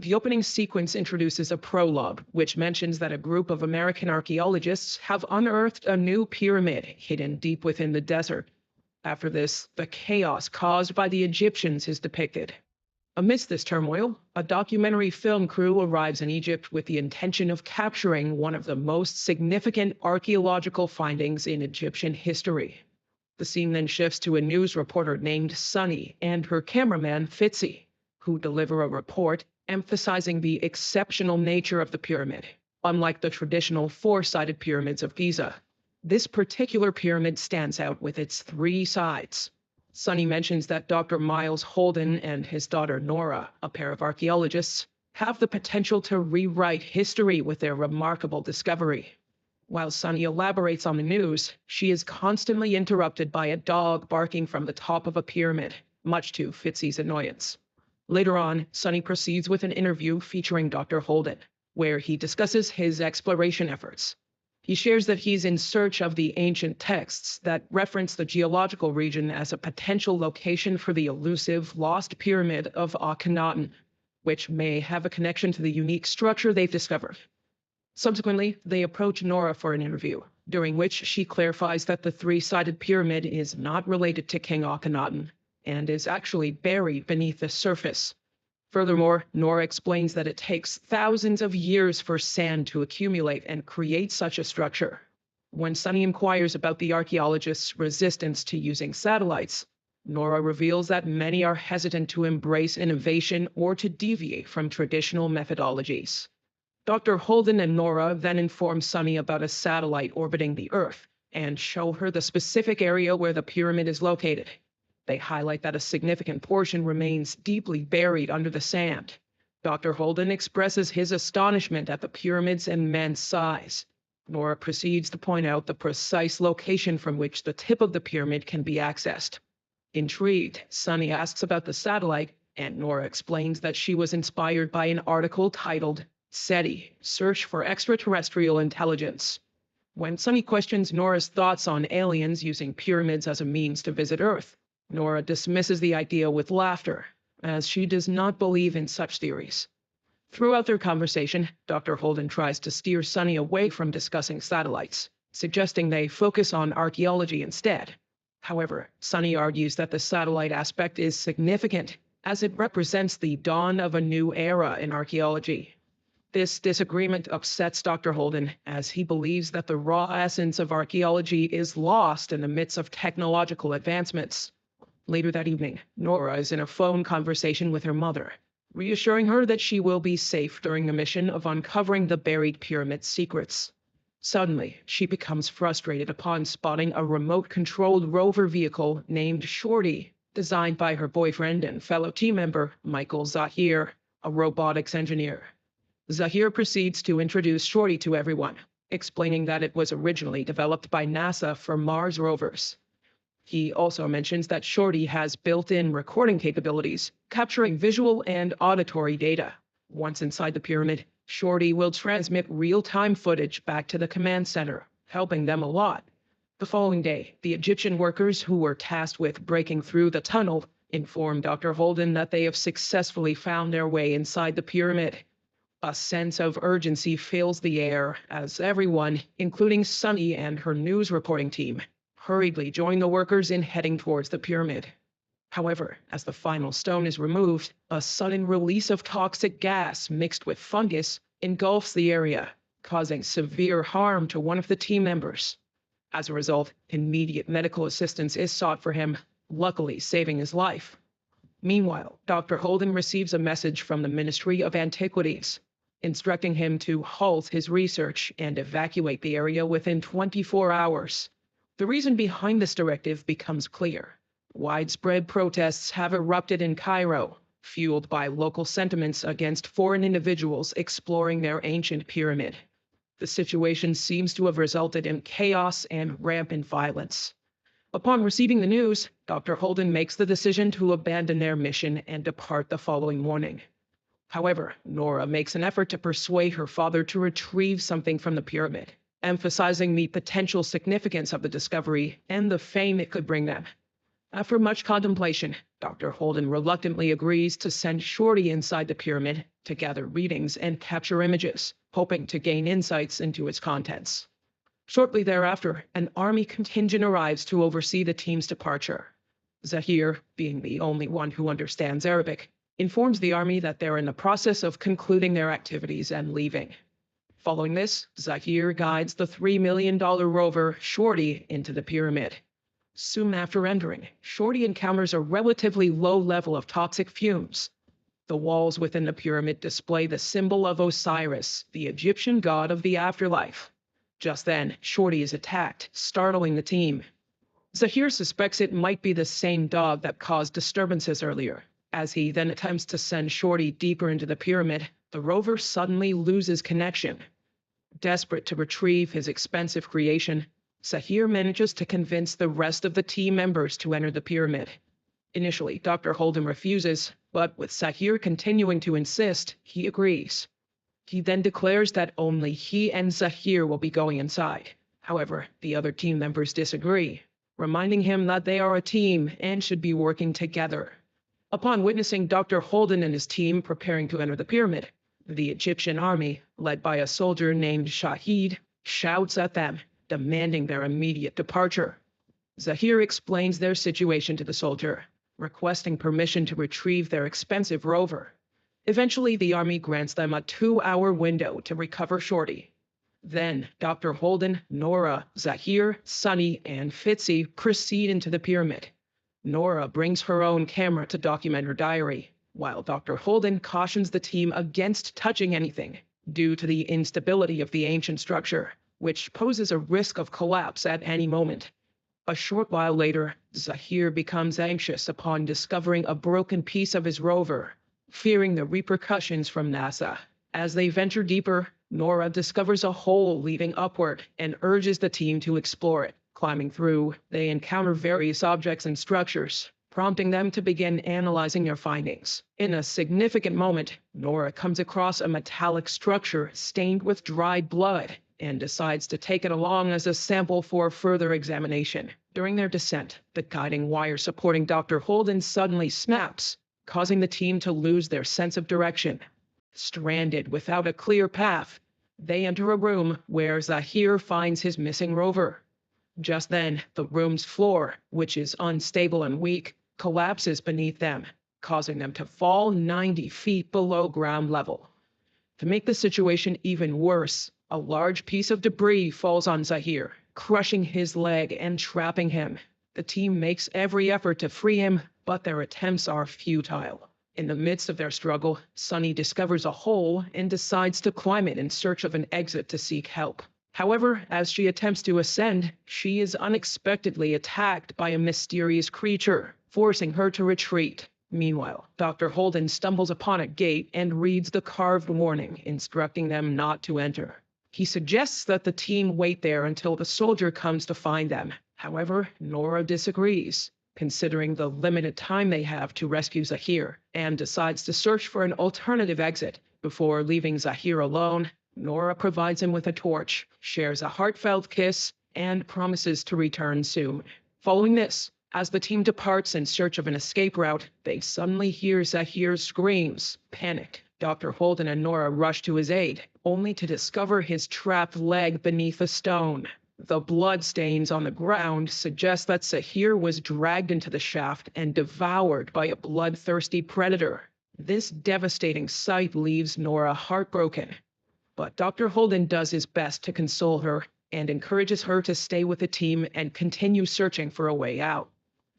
The opening sequence introduces a prologue, which mentions that a group of American archaeologists have unearthed a new pyramid hidden deep within the desert. After this, the chaos caused by the Egyptians is depicted. Amidst this turmoil, a documentary film crew arrives in Egypt with the intention of capturing one of the most significant archaeological findings in Egyptian history. The scene then shifts to a news reporter named Sunny and her cameraman Fitzy, who deliver a report emphasizing the exceptional nature of the pyramid. Unlike the traditional four-sided pyramids of Giza, this particular pyramid stands out with its three sides. Sunny mentions that Dr. Miles Holden and his daughter Nora, a pair of archaeologists, have the potential to rewrite history with their remarkable discovery. While Sunny elaborates on the news, she is constantly interrupted by a dog barking from the top of a pyramid, much to Fitzy's annoyance. Later on, Sunny proceeds with an interview featuring Dr. Holden, where he discusses his exploration efforts. He shares that he's in search of the ancient texts that reference the geological region as a potential location for the elusive lost pyramid of Akhenaten, which may have a connection to the unique structure they've discovered. Subsequently, they approach Nora for an interview, during which she clarifies that the three-sided pyramid is not related to King Akhenaten and is actually buried beneath the surface. Furthermore, Nora explains that it takes thousands of years for sand to accumulate and create such a structure. When Sunny inquires about the archaeologists' resistance to using satellites, Nora reveals that many are hesitant to embrace innovation or to deviate from traditional methodologies. Dr. Holden and Nora then inform Sunny about a satellite orbiting the Earth and show her the specific area where the pyramid is located. They highlight that a significant portion remains deeply buried under the sand. Dr. Holden expresses his astonishment at the pyramid's immense size. Nora proceeds to point out the precise location from which the tip of the pyramid can be accessed. Intrigued, Sunny asks about the satellite, and Nora explains that she was inspired by an article titled SETI, Search for Extraterrestrial Intelligence. When Sunny questions Nora's thoughts on aliens using pyramids as a means to visit Earth, Nora dismisses the idea with laughter, as she does not believe in such theories. Throughout their conversation, Dr. Holden tries to steer Sunny away from discussing satellites, suggesting they focus on archaeology instead. However, Sunny argues that the satellite aspect is significant, as it represents the dawn of a new era in archaeology. This disagreement upsets Dr. Holden, as he believes that the raw essence of archaeology is lost in the midst of technological advancements. Later that evening, Nora is in a phone conversation with her mother, reassuring her that she will be safe during the mission of uncovering the buried pyramid's secrets. Suddenly, she becomes frustrated upon spotting a remote-controlled rover vehicle named Shorty, designed by her boyfriend and fellow team member, Michael Zahir, a robotics engineer. Zahir proceeds to introduce Shorty to everyone, explaining that it was originally developed by NASA for Mars rovers. He also mentions that Shorty has built-in recording capabilities, capturing visual and auditory data. Once inside the pyramid, Shorty will transmit real-time footage back to the command center, helping them a lot. The following day, the Egyptian workers who were tasked with breaking through the tunnel inform Dr. Holden that they have successfully found their way inside the pyramid. A sense of urgency fills the air as everyone, including Sunny and her news reporting team, hurriedly join the workers in heading towards the pyramid. However, as the final stone is removed, a sudden release of toxic gas mixed with fungus engulfs the area, causing severe harm to one of the team members. As a result, immediate medical assistance is sought for him, luckily saving his life. Meanwhile, Dr. Holden receives a message from the Ministry of Antiquities, instructing him to halt his research and evacuate the area within 24 hours. The reason behind this directive becomes clear. Widespread protests have erupted in Cairo, fueled by local sentiments against foreign individuals exploring their ancient pyramid. The situation seems to have resulted in chaos and rampant violence. Upon receiving the news, Dr. Holden makes the decision to abandon their mission and depart the following morning. However, Nora makes an effort to persuade her father to retrieve something from the pyramid, emphasizing the potential significance of the discovery and the fame it could bring them. After much contemplation, Dr. Holden reluctantly agrees to send Shorty inside the pyramid to gather readings and capture images, hoping to gain insights into its contents. Shortly thereafter, an army contingent arrives to oversee the team's departure. Zahir, being the only one who understands Arabic, informs the army that they're in the process of concluding their activities and leaving. Following this, Zahir guides the $3 million rover Shorty into the pyramid. Soon after entering, Shorty encounters a relatively low level of toxic fumes. The walls within the pyramid display the symbol of Osiris, the Egyptian god of the afterlife. Just then, Shorty is attacked, startling the team. Zahir suspects it might be the same dog that caused disturbances earlier. As he then attempts to send Shorty deeper into the pyramid, the rover suddenly loses connection. Desperate to retrieve his expensive creation, Zahir manages to convince the rest of the team members to enter the pyramid. Initially, Dr. Holden refuses, but with Zahir continuing to insist, he agrees. He then declares that only he and Zahir will be going inside. However, the other team members disagree, reminding him that they are a team and should be working together. Upon witnessing Dr. Holden and his team preparing to enter the pyramid, the Egyptian army, led by a soldier named Shahid, shouts at them, demanding their immediate departure. Zahir explains their situation to the soldier, requesting permission to retrieve their expensive rover. Eventually, the army grants them a 2-hour window to recover Shorty. Then, Dr. Holden, Nora, Zahir, Sunny, and Fitzy proceed into the pyramid. Nora brings her own camera to document her diary, while Dr. Holden cautions the team against touching anything, due to the instability of the ancient structure, which poses a risk of collapse at any moment. A short while later, Zahir becomes anxious upon discovering a broken piece of his rover, fearing the repercussions from NASA. As they venture deeper, Nora discovers a hole leading upward and urges the team to explore it. Climbing through, they encounter various objects and structures, prompting them to begin analyzing their findings. In a significant moment, Nora comes across a metallic structure stained with dried blood and decides to take it along as a sample for further examination. During their descent, the guiding wire supporting Dr. Holden suddenly snaps, causing the team to lose their sense of direction. Stranded without a clear path, they enter a room where Zahir finds his missing rover. Just then, the room's floor, which is unstable and weak, collapses beneath them, causing them to fall 90 feet below ground level. To make the situation even worse, a large piece of debris falls on Zahir, crushing his leg and trapping him. The team makes every effort to free him, but their attempts are futile. In the midst of their struggle, Sunny discovers a hole and decides to climb it in search of an exit to seek help. However, as she attempts to ascend, she is unexpectedly attacked by a mysterious creature, forcing her to retreat. Meanwhile, Dr. Holden stumbles upon a gate and reads the carved warning, instructing them not to enter. He suggests that the team wait there until the soldier comes to find them. However, Nora disagrees, considering the limited time they have to rescue Zahir, and decides to search for an alternative exit. Before leaving Zahir alone, Nora provides him with a torch, shares a heartfelt kiss, and promises to return soon. Following this, as the team departs in search of an escape route, they suddenly hear Zahir's screams. Panicked, Dr. Holden and Nora rush to his aid, only to discover his trapped leg beneath a stone. The blood stains on the ground suggest that Zahir was dragged into the shaft and devoured by a bloodthirsty predator. This devastating sight leaves Nora heartbroken. But Dr. Holden does his best to console her and encourages her to stay with the team and continue searching for a way out.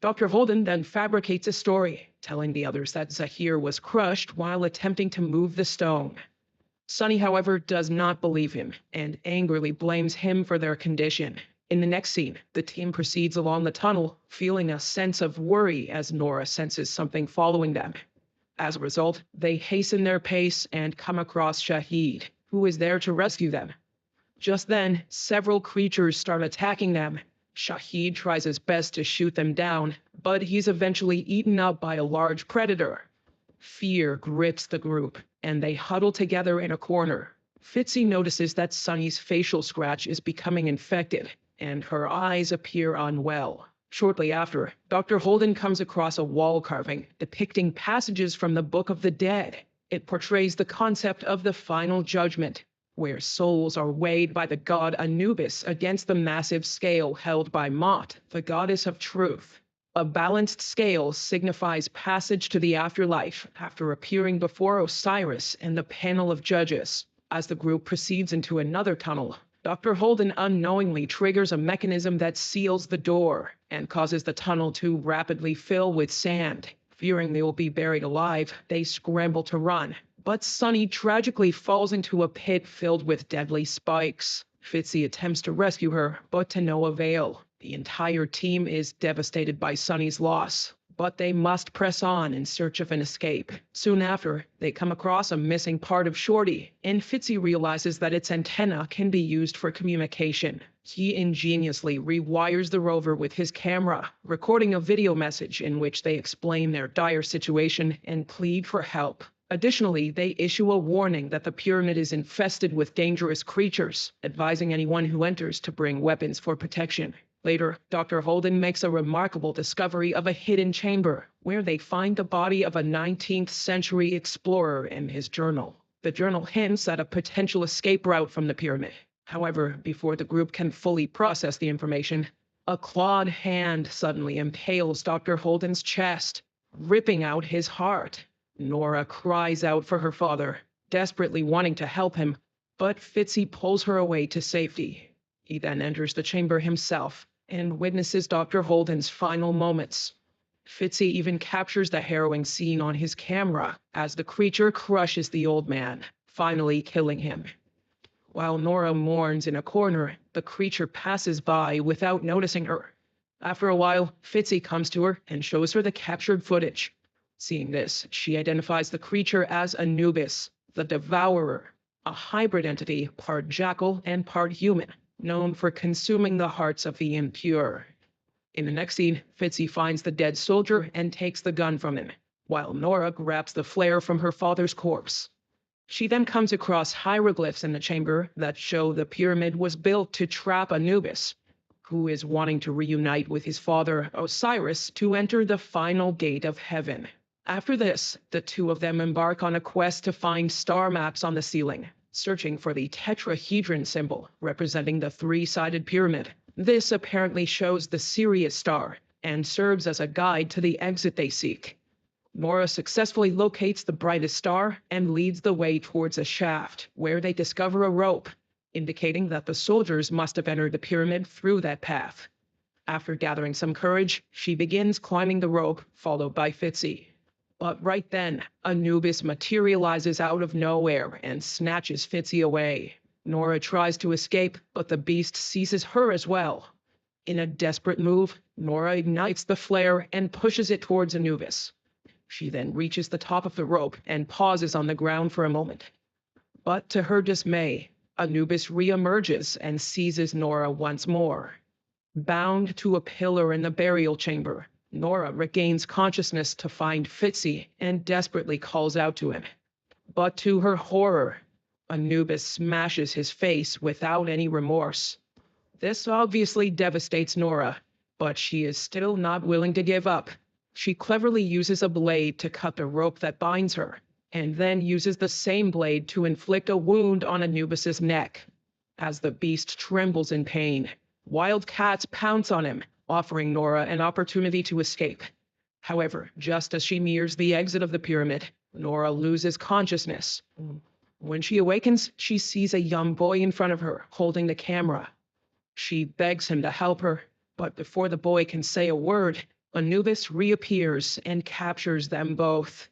Dr. Holden then fabricates a story, telling the others that Zahir was crushed while attempting to move the stone. Sunny, however, does not believe him and angrily blames him for their condition. In the next scene, the team proceeds along the tunnel, feeling a sense of worry as Nora senses something following them. As a result, they hasten their pace and come across Shahid, who is there to rescue them. Just then, several creatures start attacking them. Shahid tries his best to shoot them down, but he's eventually eaten up by a large predator. Fear grips the group, and they huddle together in a corner. Fitzy notices that Sunny's facial scratch is becoming infected, and her eyes appear unwell. Shortly after, Dr. Holden comes across a wall carving depicting passages from the Book of the Dead. It portrays the concept of the final judgment, where souls are weighed by the god Anubis against the massive scale held by Mot, the goddess of truth. A balanced scale signifies passage to the afterlife after appearing before Osiris and the panel of judges. As the group proceeds into another tunnel, Dr. Holden unknowingly triggers a mechanism that seals the door and causes the tunnel to rapidly fill with sand. Fearing they will be buried alive, they scramble to run. But Sunny tragically falls into a pit filled with deadly spikes. Fitzy attempts to rescue her, but to no avail. The entire team is devastated by Sunny's loss, but they must press on in search of an escape. Soon after, they come across a missing part of Shorty, and Fitzy realizes that its antenna can be used for communication. He ingeniously rewires the rover with his camera, recording a video message in which they explain their dire situation and plead for help. Additionally, they issue a warning that the pyramid is infested with dangerous creatures, advising anyone who enters to bring weapons for protection. Later, Dr. Holden makes a remarkable discovery of a hidden chamber, where they find the body of a 19th century explorer in his journal. The journal hints at a potential escape route from the pyramid. However, before the group can fully process the information, a clawed hand suddenly impales Dr. Holden's chest, ripping out his heart. Nora cries out for her father, desperately wanting to help him, but Fitzy pulls her away to safety. He then enters the chamber himself and witnesses Dr. Holden's final moments. Fitzy even captures the harrowing scene on his camera as the creature crushes the old man, finally killing him. While Nora mourns in a corner, the creature passes by without noticing her. After a while, Fitzy comes to her and shows her the captured footage. Seeing this, she identifies the creature as Anubis, the Devourer, a hybrid entity part jackal and part human, known for consuming the hearts of the impure. In the next scene, Fitzy finds the dead soldier and takes the gun from him, while Nora grabs the flare from her father's corpse. She then comes across hieroglyphs in the chamber that show the pyramid was built to trap Anubis, who is wanting to reunite with his father Osiris to enter the final gate of heaven. After this, the two of them embark on a quest to find star maps on the ceiling, searching for the tetrahedron symbol representing the three-sided pyramid. This apparently shows the Sirius star and serves as a guide to the exit they seek. Nora successfully locates the brightest star and leads the way towards a shaft, where they discover a rope, indicating that the soldiers must have entered the pyramid through that path. After gathering some courage, she begins climbing the rope, followed by Fitzy. But right then, Anubis materializes out of nowhere and snatches Fitzy away. Nora tries to escape, but the beast seizes her as well. In a desperate move, Nora ignites the flare and pushes it towards Anubis. She then reaches the top of the rope and pauses on the ground for a moment. But to her dismay, Anubis reemerges and seizes Nora once more. Bound to a pillar in the burial chamber, Nora regains consciousness to find Fitzy and desperately calls out to him. But to her horror, Anubis smashes his face without any remorse. This obviously devastates Nora, but she is still not willing to give up. She cleverly uses a blade to cut the rope that binds her, and then uses the same blade to inflict a wound on Anubis's neck. As the beast trembles in pain, wild cats pounce on him, offering Nora an opportunity to escape. However, just as she nears the exit of the pyramid, Nora loses consciousness. When she awakens, she sees a young boy in front of her, holding the camera. She begs him to help her, but before the boy can say a word, Anubis reappears and captures them both.